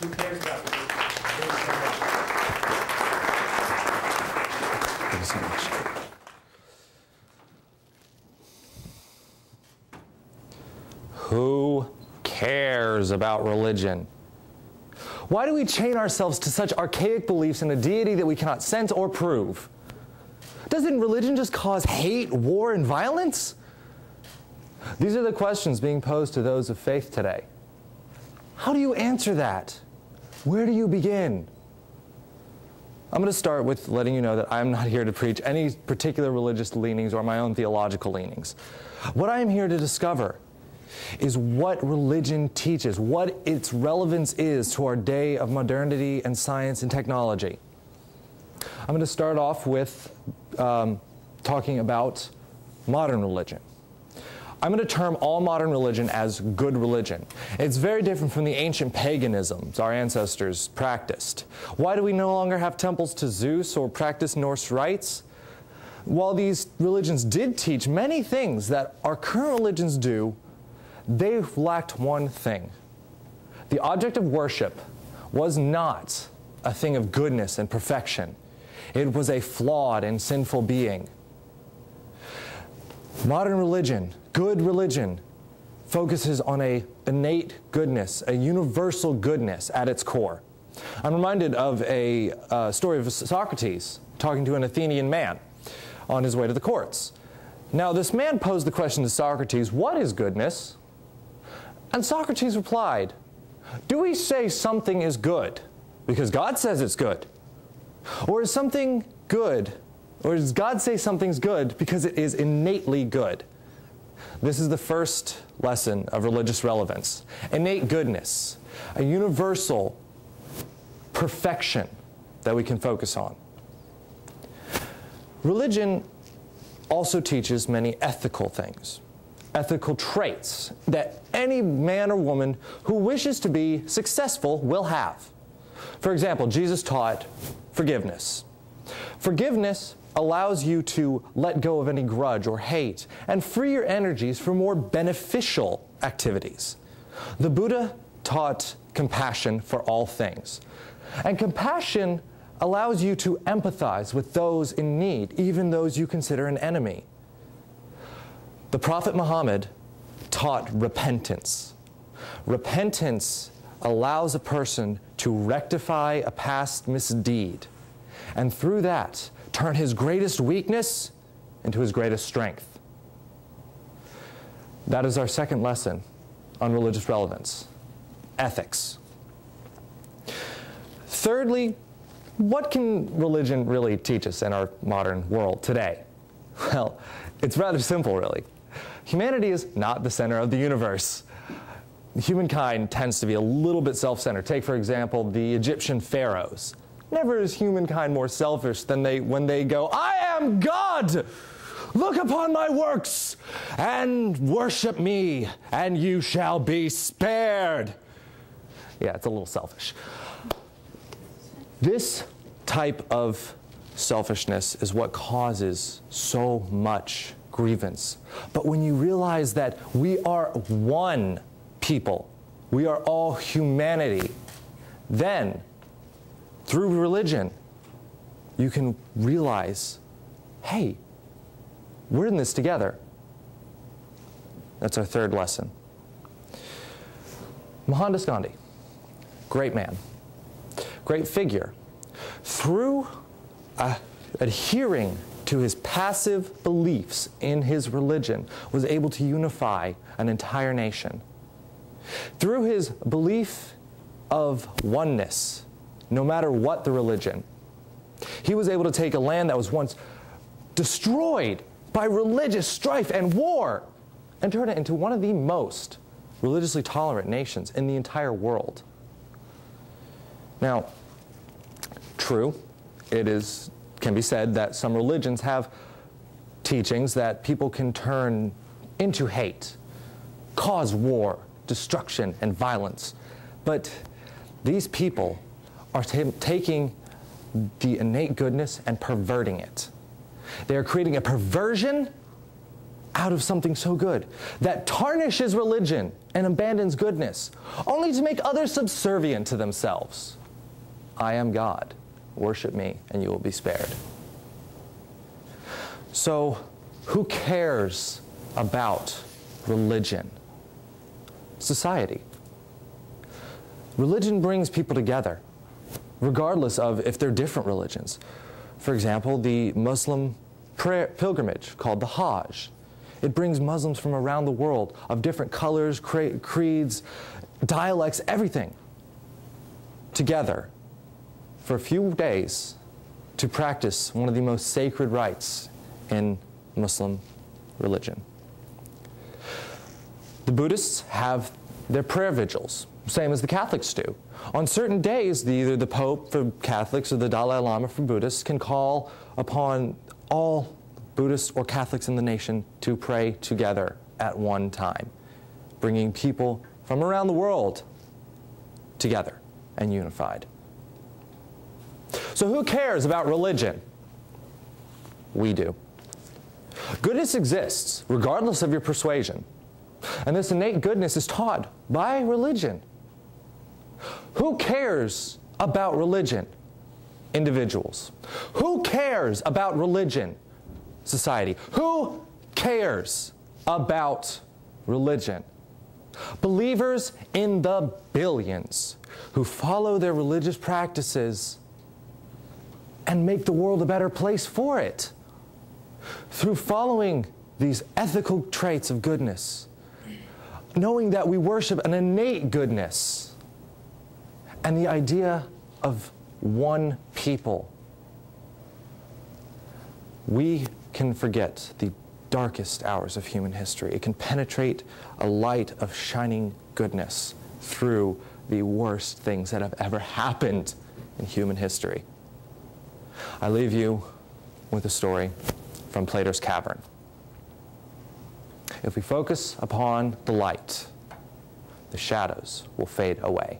Who cares about religion? Thank you so much. Thank you so much. Who cares about religion? Why do we chain ourselves to such archaic beliefs in a deity that we cannot sense or prove? Doesn't religion just cause hate, war, and violence? These are the questions being posed to those of faith today. How do you answer that? Where do you begin? I'm going to start with letting you know that I'm not here to preach any particular religious leanings or my own theological leanings. What I am here to discover is what religion teaches, what its relevance is to our day of modernity and science and technology. I'm going to start off with talking about modern religion. I'm going to term all modern religion as good religion. It's very different from the ancient paganisms our ancestors practiced. Why do we no longer have temples to Zeus or practice Norse rites? While these religions did teach many things that our current religions do, they lacked one thing. The object of worship was not a thing of goodness and perfection. It was a flawed and sinful being. Modern religion, good religion, focuses on an innate goodness, a universal goodness at its core. I'm reminded of a story of Socrates talking to an Athenian man on his way to the courts. Now, this man posed the question to Socrates, "What is goodness?" And Socrates replied, "Do we say something is good because God says it's good? Or is something good, or does God say something's good because it is innately good?" This is the first lesson of religious relevance. Innate goodness, a universal perfection that we can focus on. Religion also teaches many ethical things, ethical traits that any man or woman who wishes to be successful will have. For example, Jesus taught forgiveness. Forgiveness allows you to let go of any grudge or hate and free your energies for more beneficial activities. The Buddha taught compassion for all things. And compassion allows you to empathize with those in need, even those you consider an enemy. The Prophet Muhammad taught repentance. Repentance allows a person to rectify a past misdeed, and through that, turn his greatest weakness into his greatest strength. That is our second lesson on religious relevance, ethics. Thirdly, what can religion really teach us in our modern world today? Well, it's rather simple, really. Humanity is not the center of the universe. Humankind tends to be a little bit self-centered. Take, for example, the Egyptian pharaohs. Never is humankind more selfish than when they go, "I am God! Look upon my works and worship me, and you shall be spared." Yeah, it's a little selfish. This type of selfishness is what causes so much grievance. But when you realize that we are one people, we are all humanity, then through religion, you can realize, hey, we're in this together. That's our third lesson. Mohandas Gandhi, great man, great figure. Through adhering to his passive beliefs in his religion, was able to unify an entire nation. Through his belief of oneness, no matter what the religion, he was able to take a land that was once destroyed by religious strife and war and turn it into one of the most religiously tolerant nations in the entire world. Now, true, it can be said that some religions have teachings that people can turn into hate, cause war, destruction, and violence. But these people are taking the innate goodness and perverting it. They are creating a perversion out of something so good that tarnishes religion and abandons goodness, only to make others subservient to themselves. I am God. Worship me, and you will be spared. So, who cares about religion? Society. Religion brings people together, regardless of if they're different religions. For example, the Muslim pilgrimage called the Hajj. It brings Muslims from around the world of different colors, creeds, dialects, everything together for a few days to practice one of the most sacred rites in Muslim religion. The Buddhists have their prayer vigils, same as the Catholics do. On certain days, either the Pope for Catholics or the Dalai Lama for Buddhists can call upon all Buddhists or Catholics in the nation to pray together at one time, bringing people from around the world together and unified. So who cares about religion? We do. Goodness exists regardless of your persuasion, and this innate goodness is taught by religion. Who cares about religion? Individuals. Who cares about religion? Society. Who cares about religion? Believers in the billions who follow their religious practices and make the world a better place for it. Through following these ethical traits of goodness, knowing that we worship an innate goodness and the idea of one people, we can forget the darkest hours of human history. It can penetrate a light of shining goodness through the worst things that have ever happened in human history. I leave you with a story from Plato's Cavern. If we focus upon the light, the shadows will fade away.